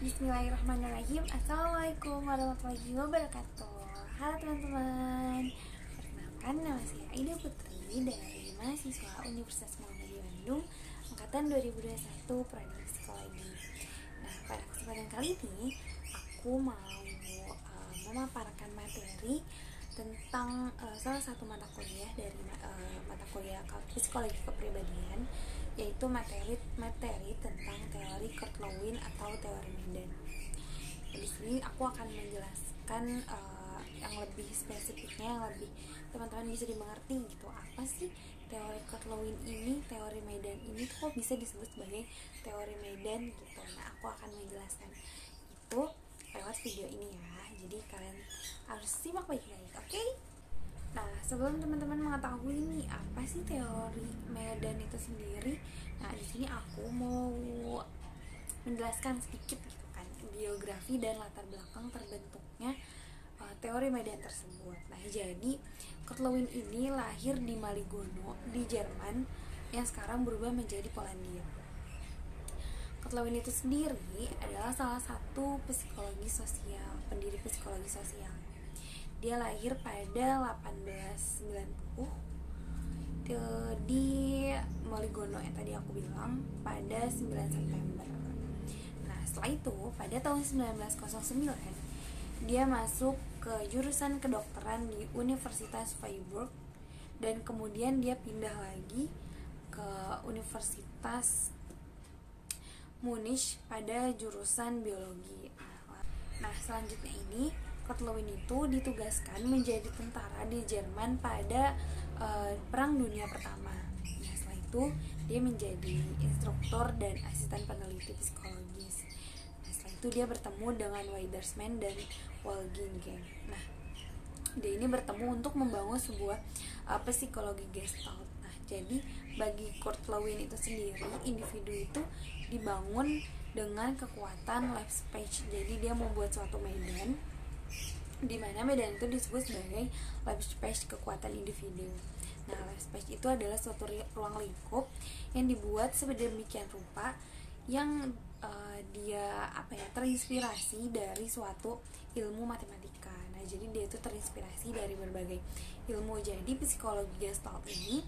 Bismillahirrahmanirrahim. Assalamualaikum warahmatullahi wabarakatuh. Halo teman-teman, perkenalkan nama saya Aida Putri dari mahasiswa Universitas Muhammadiyah Bandung angkatan 2021 prodi psikologi. Nah, pada kesempatan kali ini aku mau memaparkan materi tentang salah satu mata kuliah dari mata kuliah psikologi kepribadian, yaitu materi tentang teori Kurt Lewin atau teori Medan. Di sini aku akan menjelaskan yang lebih spesifiknya, yang lebih teman-teman bisa dimengerti gitu. Apa sih teori Kurt Lewin ini, teori Medan ini kok bisa disebut sebagai teori Medan gitu. Nah, aku akan menjelaskan itu lewat video ini ya. Jadi kalian harus simak baik-baik, oke? Nah, sebelum teman-teman mengetahui nih apa sih teori Medan itu sendiri, nah di sini aku mau menjelaskan sedikit gitu kan biografi dan latar belakang terbentuknya teori Medan tersebut. Nah, jadi Kurt Lewin ini lahir di Maligono di Jerman yang sekarang berubah menjadi Polandia. Kurt Lewin itu sendiri adalah salah satu psikologi sosial, pendiri psikologi sosial. Dia lahir pada 1890 di Maligono yang tadi aku bilang pada 9 September. Nah, setelah itu pada tahun 1909 dia masuk ke jurusan kedokteran di Universitas Freiburg dan kemudian dia pindah lagi ke Universitas Munich pada jurusan biologi. Nah, selanjutnya ini Kurt Lewin itu ditugaskan menjadi tentara di Jerman pada Perang Dunia Pertama. Nah, setelah itu dia menjadi instruktur dan asisten peneliti psikologis. Nah, setelah itu dia bertemu dengan Widersman dan Walgingen. Nah, dia ini bertemu untuk membangun sebuah psikologi Gestalt. Nah, jadi bagi Kurt Lewin itu sendiri, individu itu dibangun dengan kekuatan Leibniz. Jadi dia membuat suatu medan di mana medan itu disebut sebagai Leibniz, kekuatan individu. Nah, Leibniz itu adalah suatu ruang lingkup yang dibuat sedemikian rupa yang dia terinspirasi dari suatu ilmu matematika. Nah, jadi dia itu terinspirasi dari berbagai ilmu. Jadi psikologi Gestalt ini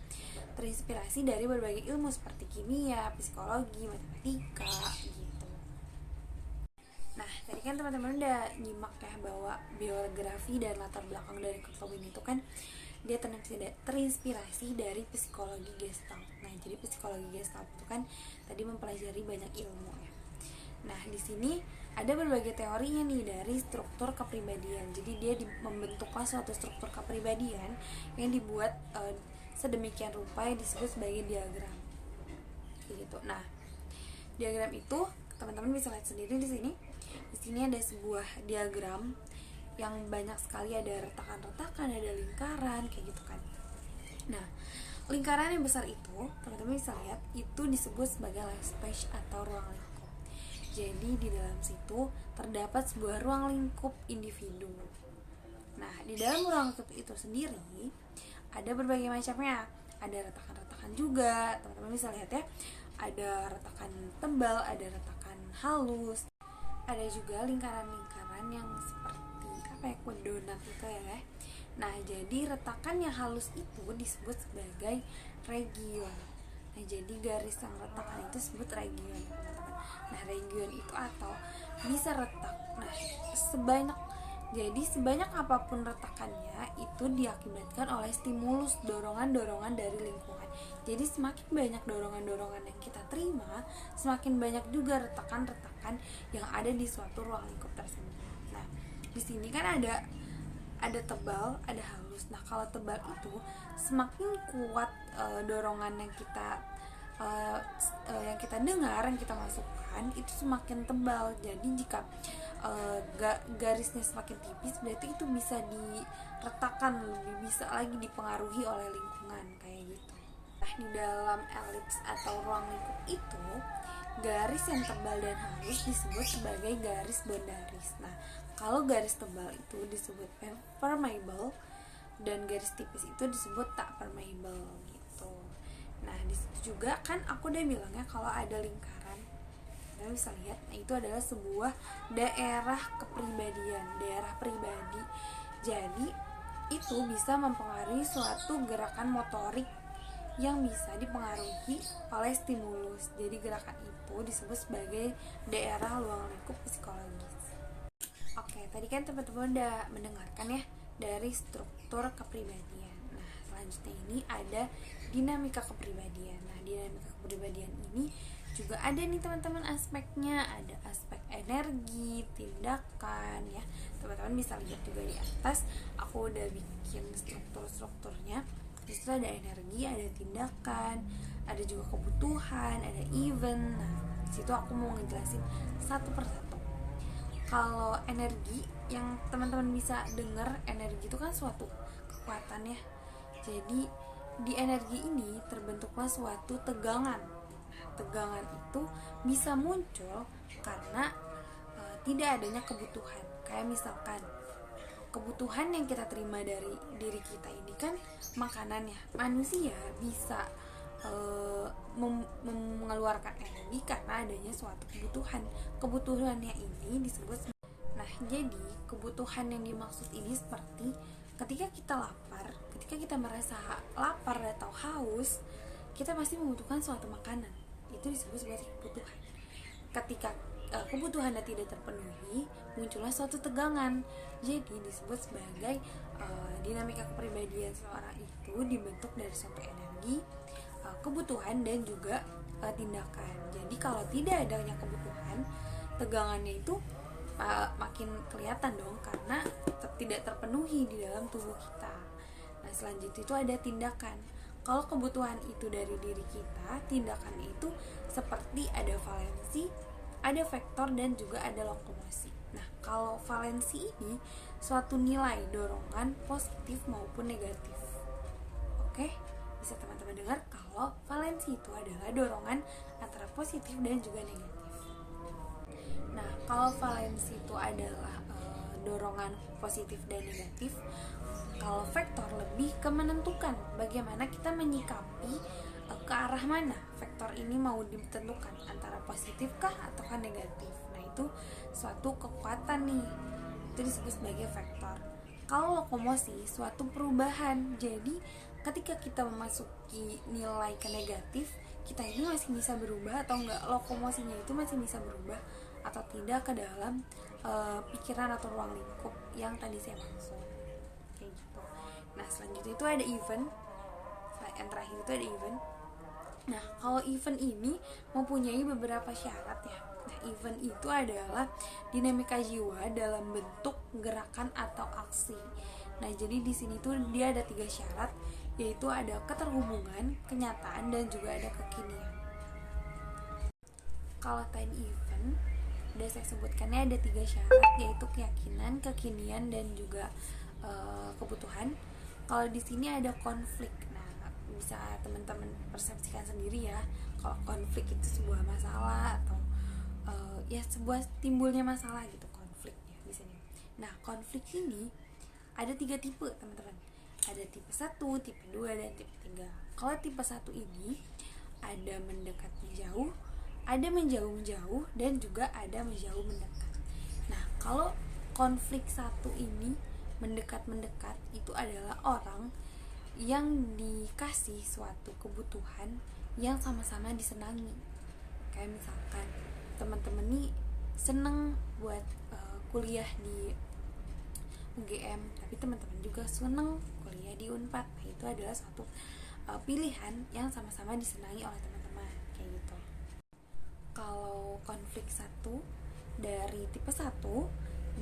terinspirasi dari berbagai ilmu seperti kimia, psikologi, matematika gitu. Nah, tadi kan teman-teman udah nyimak ya bahwa biografi dan latar belakang dari Kurt Lewin itu kan dia terinspirasi dari psikologi Gestalt. Nah, jadi psikologi Gestalt itu kan tadi mempelajari banyak ilmu ya. Nah, di sini ada berbagai teorinya nih dari struktur kepribadian. Jadi dia membentukkan suatu struktur kepribadian yang dibuat sedemikian rupa yang disebut sebagai diagram. Gitu. Nah, diagram itu teman-teman bisa lihat sendiri di sini. Di sini ada sebuah diagram yang banyak sekali ada retakan-retakan, ada lingkaran kayak gitu kan. Nah, lingkaran yang besar itu teman-teman bisa lihat itu disebut sebagai Leibniz atau ruang lingkup. Jadi di dalam situ terdapat sebuah ruang lingkup individu. Nah, di dalam ruang lingkup itu sendiri ada berbagai macamnya. Ada retakan-retakan juga, teman-teman bisa lihat ya. Ada retakan tebal, ada retakan halus. Ada juga lingkaran-lingkaran yang seperti kue donat itu ya. Nah, jadi retakan yang halus itu disebut sebagai region. Nah, jadi garis yang retakan itu disebut region, teman-teman. Nah, region itu atau bisa retak. Nah, sebanyak apapun retakannya itu diakibatkan oleh stimulus dorongan-dorongan dari lingkungan. Jadi semakin banyak dorongan-dorongan yang kita terima, semakin banyak juga retakan-retakan yang ada di suatu ruang lingkup tersebut. Nah, di sini kan ada tebal, ada halus. Nah, kalau tebal itu semakin kuat dorongan yang kita dengar, yang kita masukkan itu semakin tebal. Jadi jika garisnya semakin tipis, berarti itu bisa diretakan, lebih bisa lagi dipengaruhi oleh lingkungan kayak gitu. Nah, di dalam elips atau ruang lingkup itu garis yang tebal dan halus disebut sebagai garis boundaries. Nah, kalau garis tebal itu disebut permeable dan garis tipis itu disebut tak permeable gitu. Nah, di situ juga kan aku udah bilangnya kalau ada lingkaran. teman-teman bisa lihat, nah itu adalah sebuah daerah kepribadian, daerah pribadi. Jadi itu bisa mempengaruhi suatu gerakan motorik yang bisa dipengaruhi oleh stimulus. Jadi gerakan itu disebut sebagai daerah ruang lingkup psikologis. Oke, tadi kan teman-teman udah mendengarkan ya dari struktur kepribadian. Nah, selanjutnya ini ada dinamika kepribadian. Nah, dinamika kepribadian ini juga ada nih teman-teman aspeknya. Ada aspek energi, tindakan ya. Teman-teman bisa lihat juga di atas, aku udah bikin strukturnya. Di situ ada energi, ada tindakan, ada juga kebutuhan, ada event. Nah, di situ aku mau ngejelasin satu persatu. Kalau energi yang teman-teman bisa dengar, energi itu kan suatu kekuatan ya. Jadi di energi ini terbentuklah suatu tegangan. Nah, tegangan itu bisa muncul karena tidak adanya kebutuhan. Kayak misalkan kebutuhan yang kita terima dari diri kita ini kan makanan ya. Manusia bisa mengeluarkan energi karena adanya suatu kebutuhan. Kebutuhannya ini disebut. Nah, jadi kebutuhan yang dimaksud ini seperti ketika kita lapar, ketika kita merasa lapar atau haus, kita pasti membutuhkan suatu makanan. Itu disebut sebagai kebutuhan. Ketika kebutuhannya tidak terpenuhi, muncullah suatu tegangan. Jadi disebut sebagai dinamika kepribadian seseorang itu dibentuk dari suatu energi, kebutuhan dan juga tindakan. Jadi kalau tidak adanya kebutuhan, tegangannya itu makin kelihatan dong karena tidak terpenuhi di dalam tubuh kita. Nah, selanjutnya itu ada tindakan. Kalau kebutuhan itu dari diri kita, tindakan itu seperti ada valensi, ada vektor dan juga ada lokomosi. Nah, kalau valensi ini suatu nilai dorongan positif maupun negatif. Oke, bisa teman-teman dengar kalau valensi itu adalah dorongan antara positif dan juga negatif. Nah, kalau valensi itu adalah dorongan positif dan negatif, kalau vektor lebih ke menentukan bagaimana kita menyikapi ke arah mana vektor ini mau ditentukan, antara positifkah ataukah negatif. Nah, itu suatu kekuatan nih, itu disebut sebagai vektor. Kalau lokomosi suatu perubahan, jadi ketika kita memasuki nilai ke negatif, kita ini masih bisa berubah atau enggak, lokomosinya itu masih bisa berubah atau tidak ke dalam pikiran atau ruang lingkup yang tadi saya maksud, kayak gitu. Nah, selanjutnya itu ada event. Yang terakhir itu ada event. Nah, kalau event ini mempunyai beberapa syarat ya. Nah, event itu adalah dinamika jiwa dalam bentuk gerakan atau aksi. Nah, jadi di sini tuh dia ada 3 syarat, yaitu ada keterhubungan, kenyataan, dan juga ada kekinian. Kalau time event, udah saya sebutkannya ada 3 syarat, yaitu keyakinan, kekinian, dan juga kebutuhan. Kalau di sini ada konflik. Nah, bisa teman-teman persepsikan sendiri ya. Kalau konflik itu sebuah masalah atau ya sebuah timbulnya masalah gitu, konfliknya di sini. Nah, konflik ini ada 3 tipe, teman-teman. Ada tipe 1, tipe 2, dan tipe 3. Kalau tipe 1 ini ada mendekat menjauh, ada menjauh-menjauh, dan juga ada menjauh mendekat. Nah, kalau konflik 1 ini mendekat-mendekat, itu adalah orang yang dikasih suatu kebutuhan yang sama-sama disenangi. Kayak misalkan teman-teman nih seneng buat kuliah di UGM, tapi teman-teman juga seneng kuliah di Unpad. Nah, itu adalah suatu pilihan yang sama-sama disenangi oleh teman-teman, kayak gitu. Kalau konflik 1 dari tipe 1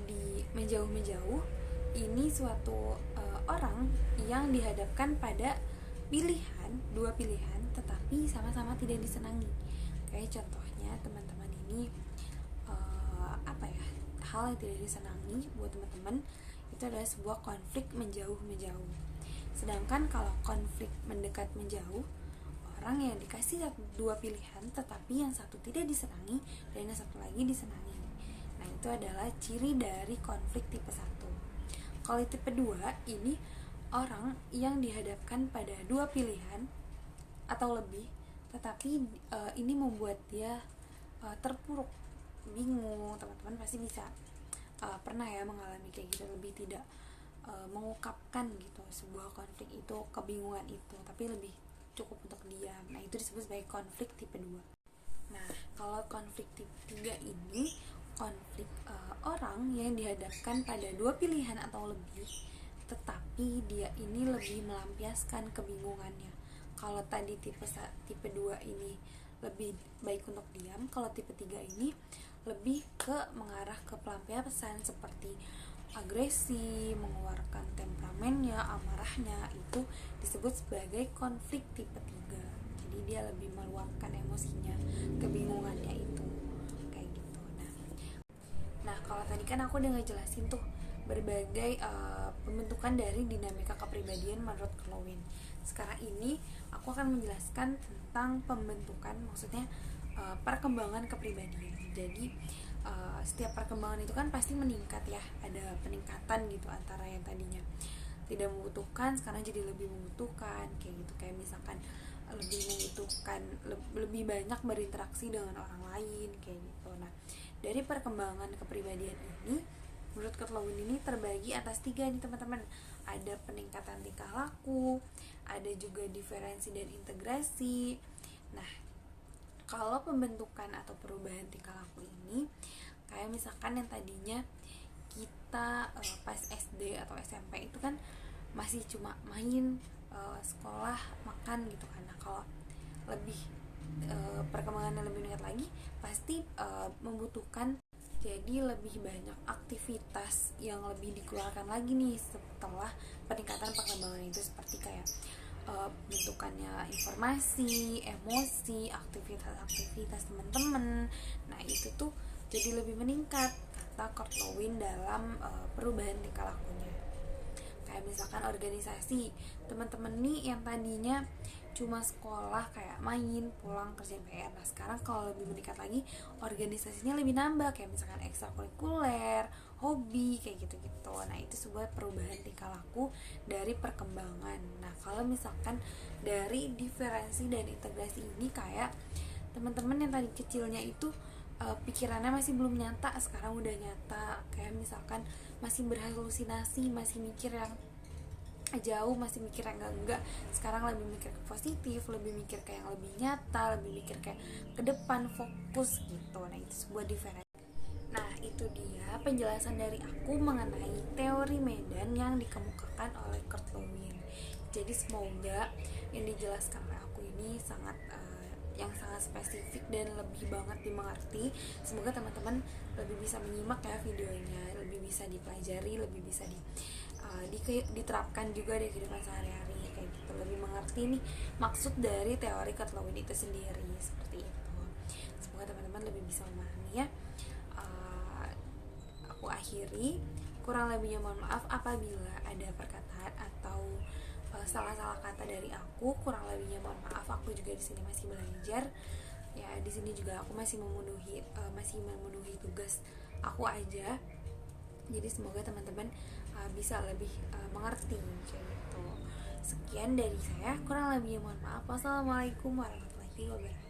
di menjauh-menjauh, ini suatu orang yang dihadapkan pada pilihan, 2 pilihan tetapi sama-sama tidak disenangi. Kayak contohnya teman-teman ini hal yang tidak disenangi buat teman-teman itu adalah sebuah konflik menjauh-menjauh. Sedangkan kalau konflik mendekat menjauh, orang yang dikasih 2 pilihan tetapi yang satu tidak disenangi dan yang satu lagi disenangi. Nah, itu adalah ciri dari konflik tipe 1. Kalau tipe 2 ini orang yang dihadapkan pada 2 pilihan atau lebih, tetapi ini membuat dia terpuruk bingung, teman-teman pasti bisa pernah ya mengalami kayak gitu, lebih tidak mengungkapkan gitu sebuah konflik itu, kebingungan itu, tapi lebih cukup untuk diam. Nah, itu disebut sebagai konflik tipe 2. Nah, kalau konflik tipe 3 ini konflik orang yang dihadapkan pada dua pilihan atau lebih, tetapi dia ini lebih melampiaskan kebingungannya. Kalau tadi tipe 2 ini lebih baik untuk diam, kalau tipe 3 ini lebih ke mengarah ke pelampiasan seperti agresi, mengeluarkan temperamennya, amarahnya, itu disebut sebagai konflik tipe 3. Jadi dia lebih meluapkan emosinya, kebingungannya itu kayak gitu. Nah, kalau tadi kan aku udah ngejelasin tuh berbagai pembentukan dari dinamika kepribadian menurut Kerlowin. Sekarang ini aku akan menjelaskan tentang pembentukan, maksudnya perkembangan kepribadian. Jadi setiap perkembangan itu kan pasti meningkat ya, ada peningkatan gitu antara yang tadinya tidak membutuhkan sekarang jadi lebih membutuhkan kayak gitu. Kayak misalkan lebih membutuhkan lebih banyak berinteraksi dengan orang lain kayak gitu. Nah, dari perkembangan kepribadian ini menurut Kerlowin ini terbagi atas 3 nih teman-teman. Ada peningkatan tingkah laku, ada juga diferensi dan integrasi. Nah, kalau pembentukan atau perubahan tingkah laku ini kayak misalkan yang tadinya kita pas SD atau SMP itu kan masih cuma main, sekolah, makan gitu kan. Nah, kalau lebih perkembangannya lebih meningkat lagi pasti membutuhkan jadi lebih banyak aktivitas yang lebih dikeluarkan lagi nih setelah peningkatan perkembangan itu, seperti kayak bentukannya informasi, emosi, aktivitas teman-teman. Nah, itu tuh jadi lebih meningkat kata Kerlowin dalam perubahan tingkah lakunya. Kayak misalkan organisasi, teman-teman nih yang tadinya cuma sekolah kayak main, pulang, kerjain PR. Nah, sekarang kalau lebih meningkat lagi, organisasinya lebih nambah kayak misalkan ekstrakurikuler, hobi, kayak gitu-gitu. Nah, itu sebuah perubahan tingkah laku dari perkembangan. Nah, kalau misalkan dari diferensi dan integrasi ini kayak teman-teman yang tadi kecilnya itu pikirannya masih belum nyata, sekarang udah nyata. Kayak misalkan masih berhalusinasi, masih mikir yang jauh, masih mikir yang enggak, sekarang lebih mikir ke positif, lebih mikir kayak yang lebih nyata, lebih mikir kayak ke depan, fokus gitu. Nah, itu sebuah diferensi. Nah, itu dia penjelasan dari aku mengenai teori Medan yang dikemukakan oleh Kerlowin. Jadi semoga yang dijelaskan oleh aku ini yang sangat spesifik dan lebih banget dimengerti. Semoga teman-teman lebih bisa menyimak ya videonya, lebih bisa dipelajari, lebih bisa diterapkan juga di kehidupan sehari-hari kayak gitu, lebih mengerti nih maksud dari teori Kerlowin itu sendiri, seperti itu. Semoga teman-teman lebih bisa memahami ya. Aku akhiri, kurang lebihnya mohon maaf apabila ada perkataan atau salah-salah kata dari aku, kurang lebihnya mohon maaf. Aku juga di sini masih belajar ya, di sini juga aku masih memenuhi tugas aku aja. Jadi semoga teman-teman bisa lebih mengerti kayak gitu. Sekian dari saya, kurang lebihnya mohon maaf. Wassalamualaikum warahmatullahi wabarakatuh.